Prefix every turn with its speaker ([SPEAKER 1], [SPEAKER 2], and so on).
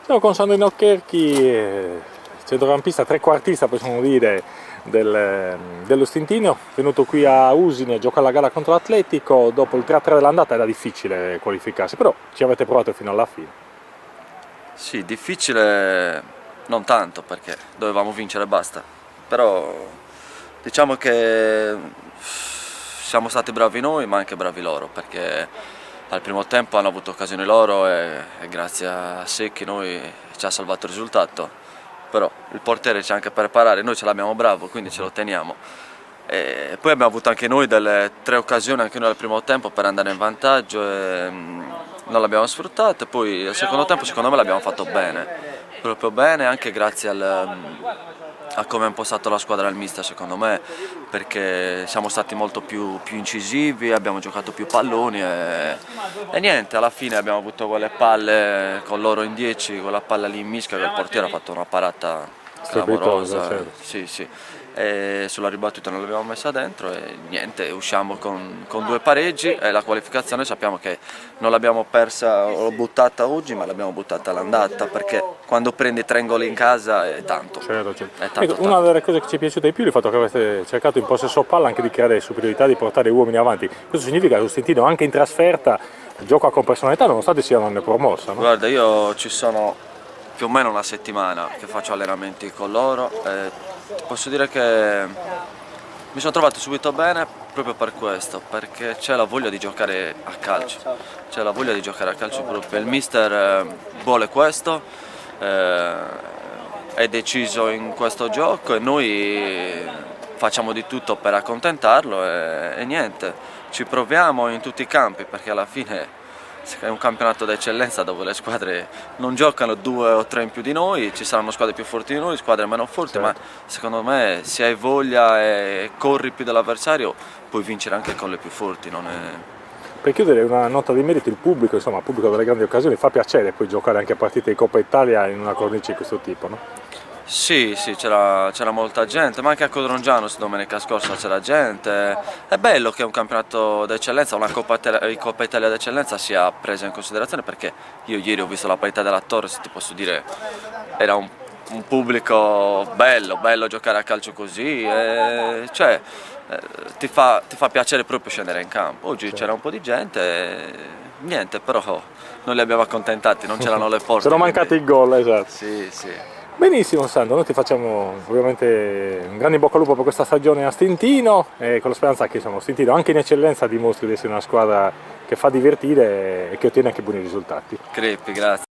[SPEAKER 1] Siamo con Sandrino Cherchi, centrocampista, trequartista possiamo dire dello Stintino, venuto qui a Usine a giocare la gara contro l'Atletico. Dopo il 3-3 dell'andata era difficile qualificarsi, però ci avete provato fino alla fine.
[SPEAKER 2] Sì, difficile non tanto perché dovevamo vincere e basta, però diciamo che siamo stati bravi noi ma anche bravi loro, perché al primo tempo hanno avuto occasioni loro e grazie a Secchi noi ci ha salvato il risultato, però il portiere c'è anche per parare, noi ce l'abbiamo bravo, quindi ce lo teniamo. E poi abbiamo avuto anche noi delle 3 occasioni anche noi al primo tempo per andare in vantaggio e non l'abbiamo sfruttato, e poi al secondo tempo secondo me l'abbiamo fatto bene, proprio bene, anche grazie a come ha impostato la squadra il mister, secondo me, perché siamo stati molto più incisivi, abbiamo giocato più palloni e niente, alla fine abbiamo avuto quelle palle con loro in 10, quella palla lì in mischia che il portiere ha fatto una parata clamorosa,
[SPEAKER 1] Certo.
[SPEAKER 2] sì. E sulla ribattuta non l'abbiamo messa dentro e niente, usciamo con 2 pareggi e la qualificazione sappiamo che non l'abbiamo persa o buttata oggi, ma l'abbiamo buttata all'andata, perché quando prendi 3 gol in casa è tanto.
[SPEAKER 1] Certo.
[SPEAKER 2] È tanto,
[SPEAKER 1] Ecco, una delle cose che ci è piaciuta di più è il fatto che avete cercato in possesso palla anche di creare superiorità, di portare gli uomini avanti. Questo significa che lo Stintino anche in trasferta gioca con personalità nonostante sia una promossa, no?
[SPEAKER 2] Guarda, io ci sono più o meno una settimana che faccio allenamenti con loro e ti posso dire che mi sono trovato subito bene proprio per questo, perché c'è la voglia di giocare a calcio, c'è la voglia di giocare a calcio proprio. Il mister vuole questo, è deciso in questo gioco e noi facciamo di tutto per accontentarlo e niente, ci proviamo in tutti i campi, perché alla fine è un campionato d'eccellenza dove le squadre non giocano 2 o 3 in più di noi, ci saranno squadre più forti di noi, squadre meno forti,
[SPEAKER 1] Certo.
[SPEAKER 2] ma secondo me se hai voglia e corri più dell'avversario puoi vincere anche con le più forti.
[SPEAKER 1] Per chiudere una nota di merito, il pubblico, insomma, il pubblico delle grandi occasioni, fa piacere poi giocare anche a partite di Coppa Italia in una cornice di questo tipo, no?
[SPEAKER 2] Sì, c'era molta gente, ma anche a Codrongiano domenica scorsa c'era gente. È bello che un campionato d'eccellenza, una Coppa Italia d'eccellenza sia presa in considerazione, perché io ieri ho visto la parità della Torre, se ti posso dire, era un pubblico bello giocare a calcio così, ti fa piacere proprio scendere in campo. Oggi c'era un po' di gente e niente, però non li abbiamo accontentati, non c'erano le porte.
[SPEAKER 1] Sono mancati il gol, esatto.
[SPEAKER 2] Sì.
[SPEAKER 1] Benissimo Sandro, noi ti facciamo ovviamente un grande in bocca al lupo per questa stagione a Stintino e con la speranza che insomma, Stintino anche in eccellenza dimostri di essere una squadra che fa divertire e che ottiene anche buoni risultati.
[SPEAKER 2] Creppi, grazie.